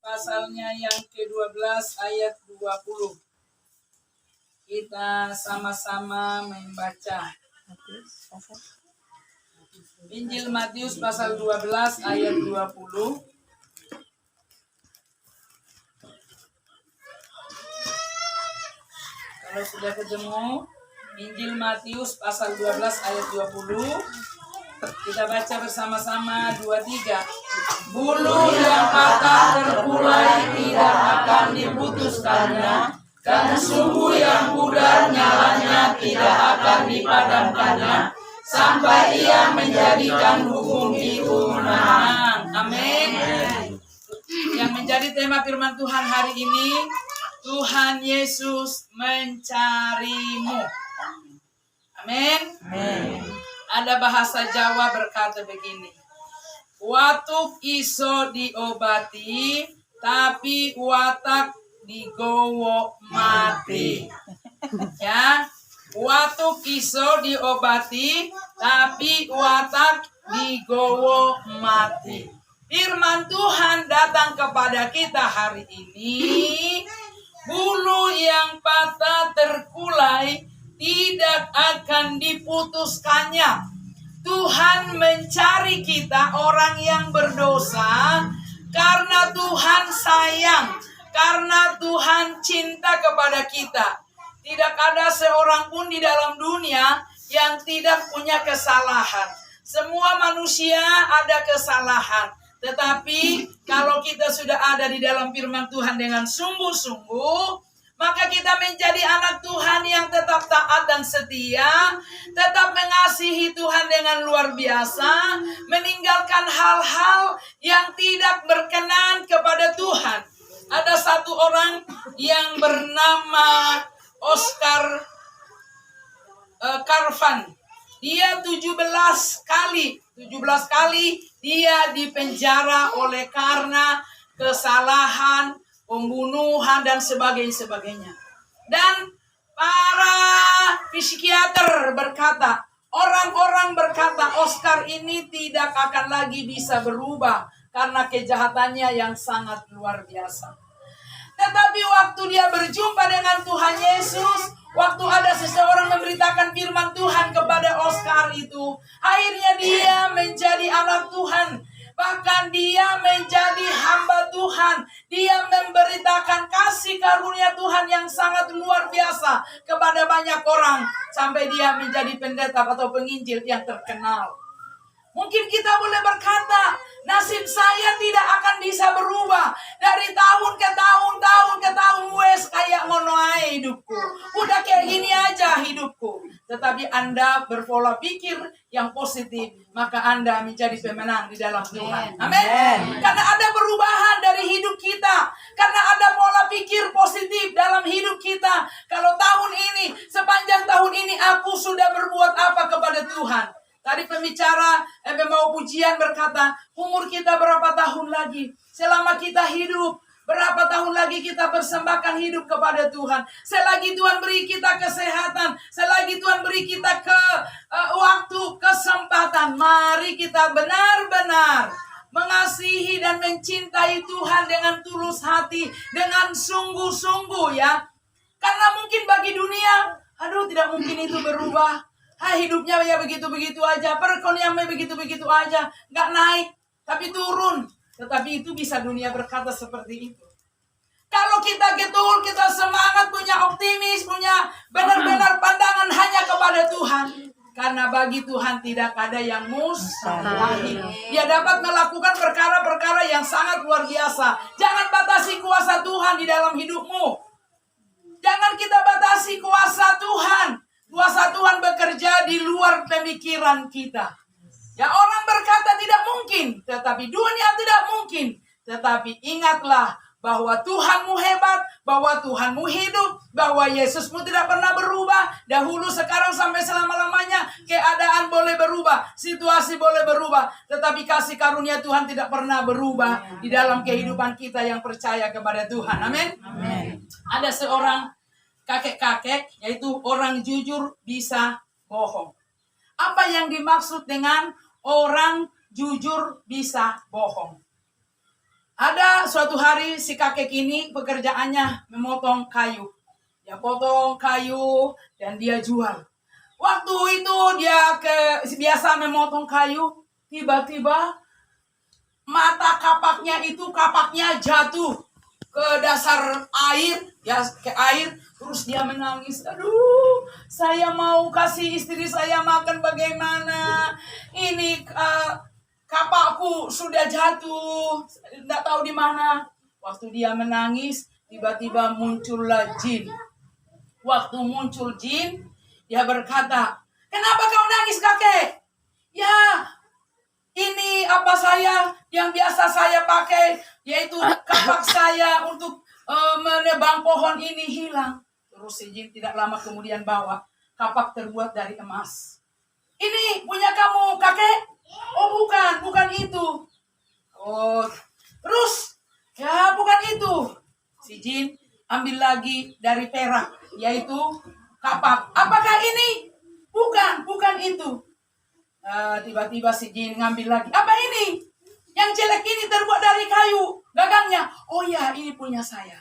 pasalnya yang ke-12 ayat 20. Kita sama-sama membaca. Injil Matius pasal 12 ayat 20. Kalau sudah ketemu Injil Matius pasal 12 ayat 20, kita baca bersama-sama 2-3. Bulu yang patah terkulai tidak akan diputuskannya, dan sumbu yang pudar nyalanya tidak akan dipadamkannya, sampai ia menjadikan hukum itu menang. Amin. Yang menjadi tema firman Tuhan hari ini, Tuhan Yesus mencarimu. Amin. Ada bahasa Jawa berkata begini, watuk iso diobati, tapi watak digowo mati. Ya, watuk iso diobati, tapi watak digowo mati. Firman Tuhan datang kepada kita hari ini. Bulu yang patah terkulai tidak akan diputuskannya. Tuhan mencari kita orang yang berdosa karena Tuhan sayang, karena Tuhan cinta kepada kita. Tidak ada seorang pun di dalam dunia yang tidak punya kesalahan. Semua manusia ada kesalahan. Tetapi kalau kita sudah ada di dalam firman Tuhan dengan sungguh-sungguh, maka kita menjadi anak Tuhan yang tetap taat dan setia, tetap mengasihi Tuhan dengan luar biasa, meninggalkan hal-hal yang tidak berkenan kepada Tuhan. Ada satu orang yang bernama Oscar Karvan. Dia 17 kali dia dipenjara oleh karena kesalahan, pembunuhan dan sebagainya. Dan para psikiater berkata, orang-orang berkata Oscar ini tidak akan lagi bisa berubah karena kejahatannya yang sangat luar biasa. Tetapi waktu dia berjumpa dengan Tuhan Yesus, waktu ada seseorang memberitakan firman Tuhan kepada Oscar itu, akhirnya dia menjadi anak Tuhan. Bahkan dia menjadi hamba Tuhan. Dia memberitakan kasih karunia Tuhan yang sangat luar biasa kepada banyak orang. Sampai dia menjadi pendeta atau penginjil yang terkenal. Mungkin kita boleh berkata, nasib saya tidak akan bisa berubah. Dari tahun ke tahun, wes kayak ngono ae hidupku. Udah kayak gini aja hidupku. Tetapi Anda berpola pikir yang positif, maka Anda menjadi pemenang di dalam Tuhan. Amin. Karena ada perubahan dari hidup kita. Karena ada pola pikir positif dalam hidup kita. Kalau tahun ini, sepanjang tahun ini aku sudah berbuat apa kepada Tuhan? Tadi pembicara mau pujian berkata, umur kita berapa tahun lagi? Selama kita hidup, berapa tahun lagi kita persembahkan hidup kepada Tuhan? Selagi Tuhan beri kita kesehatan, selagi Tuhan beri kita waktu, kesempatan, mari kita benar-benar mengasihi dan mencintai Tuhan dengan tulus hati, dengan sungguh-sungguh ya. Karena mungkin bagi dunia, aduh tidak mungkin itu berubah. Hidupnya ya begitu-begitu aja, perekonomiannya begitu-begitu aja, nggak naik, tapi turun. Tetapi itu bisa dunia berkata seperti itu. Kalau kita betul, kita semangat, punya optimis, punya benar-benar pandangan hanya kepada Tuhan. Karena bagi Tuhan tidak ada yang mustahil. Dia dapat melakukan perkara-perkara yang sangat luar biasa. Jangan batasi kuasa Tuhan di dalam hidupmu. Jangan kita batasi kuasa Tuhan. Kuasa Tuhan bekerja di luar pemikiran kita. Ya, orang berkata tidak mungkin, tetapi dunia tidak mungkin. Tetapi ingatlah bahwa Tuhanmu hebat, bahwa Tuhanmu hidup, bahwa Yesusmu tidak pernah berubah. Dahulu, sekarang, sampai selama-lamanya. Keadaan boleh berubah, situasi boleh berubah. Tetapi kasih karunia Tuhan tidak pernah berubah di dalam kehidupan kita yang percaya kepada Tuhan. Amin. Ada seorang kakek-kakek, yaitu orang jujur bisa bohong. Apa yang dimaksud dengan orang jujur bisa bohong? Ada suatu hari si kakek ini pekerjaannya memotong kayu. Dia potong kayu dan dia jual. Waktu itu dia biasa memotong kayu, tiba-tiba mata kapaknya jatuh ke dasar air, ya ke air, terus dia menangis. Aduh, saya mau kasih istri saya makan bagaimana? Ini kapakku sudah jatuh, tidak tahu di mana. Waktu dia menangis, tiba-tiba muncullah jin. Waktu muncul jin, dia berkata, "Kenapa kau nangis, kakek?" "Ya, ini apa saya yang biasa saya pakai, yaitu kapak saya untuk menebang pohon ini hilang." Terus si jin tidak lama kemudian bawa kapak terbuat dari emas. "Ini punya kamu, kakek?" "Oh, bukan itu." "Oh, terus?" "Ya, bukan itu." Si jin ambil lagi dari perak, yaitu kapak. "Apakah ini?" Bukan itu." Tiba-tiba si jin ngambil lagi. "Apa ini? Yang jelek ini terbuat dari kayu gagangnya." "Oh ya, ini punya saya."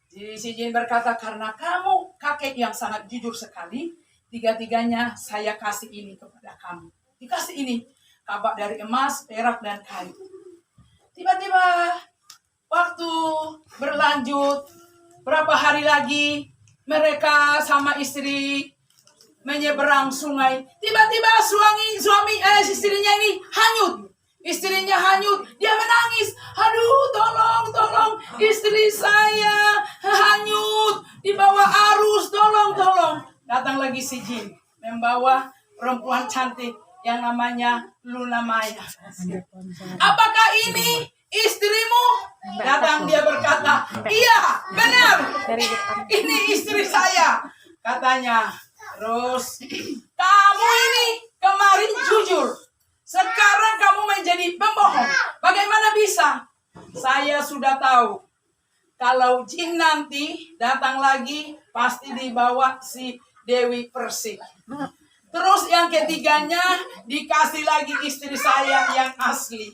Jadi si jin berkata, "Karena kamu kakek yang sangat jujur sekali, tiga-tiganya saya kasih ini kepada kamu." Dikasih ini, kapak dari emas, perak, dan kayu. Tiba-tiba waktu berlanjut, berapa hari lagi mereka sama istri menyeberang sungai. Tiba-tiba istrinya ini hanyut. Istrinya hanyut, dia menangis. "Aduh, tolong, istri saya hanyut di bawah arus, tolong." Datang lagi si jin, membawa perempuan cantik yang namanya Luna Maya. "Apakah ini istrimu?" Datang dia berkata, "Iya, benar. Ini istri saya." Katanya, terus, "Kamu ini kemarin jujur, sekarang kamu menjadi pembohong. Bagaimana bisa?" "Saya sudah tahu. Kalau jin nanti datang lagi, pasti dibawa si Dewi Persik." Terus yang ketiganya dikasih lagi istri saya yang asli.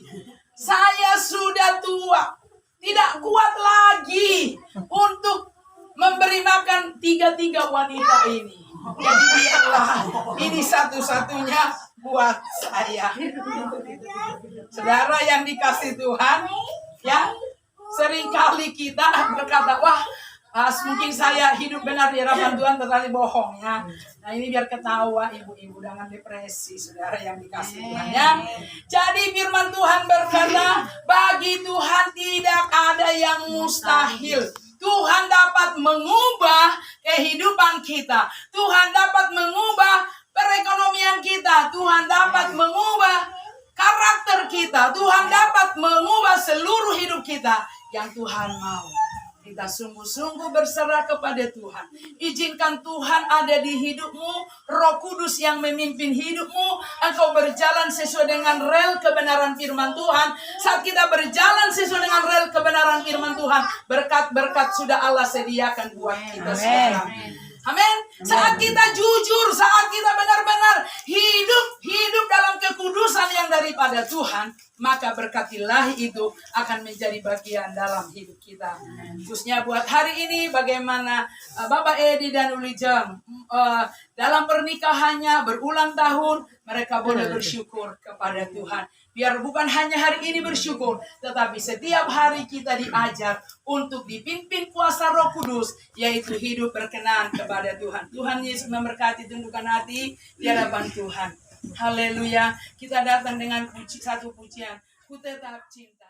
"Saya sudah tua, tidak kuat lagi untuk memberi makan tiga wanita ini. Jadi biarlah ini satu-satunya buat saya." Saudara yang dikasih Tuhan, ya, seringkali kita berkata, "Wah, mungkin saya hidup benar di hadapan Tuhan, tetapi bohong ya." Nah, ini biar ketawa ibu-ibu dengan depresi, saudara yang dikasih Tuhan ya. Jadi firman Tuhan berkata, bagi Tuhan tidak ada yang mustahil. Tuhan dapat mengubah kehidupan kita. Tuhan dapat mengubah perekonomian kita. Tuhan dapat mengubah karakter kita. Tuhan dapat mengubah seluruh hidup kita yang Tuhan mau. Kita sungguh-sungguh berserah kepada Tuhan. Izinkan Tuhan ada di hidupmu. Roh Kudus yang memimpin hidupmu. Engkau berjalan sesuai dengan rel kebenaran firman Tuhan. Saat kita berjalan sesuai dengan rel kebenaran firman Tuhan, berkat-berkat sudah Allah sediakan buat kita sekarang. Amin. Saat kita jujur, saat kita benar-benar hidup dalam kekudusan yang daripada Tuhan, maka berkat ilahi itu akan menjadi bagian dalam hidup kita. Khususnya buat hari ini, bagaimana Bapak Edi dan Ulijang dalam pernikahannya berulang tahun, mereka boleh bersyukur kepada Tuhan. Biar bukan hanya hari ini bersyukur, tetapi setiap hari kita diajar untuk dipimpin kuasa Roh Kudus, yaitu hidup berkenan kepada Tuhan. Tuhan Yesus memberkati, tundukkan hati di hadapan Tuhan. Haleluya. Kita datang dengan satu pujian. Ku tetap cinta.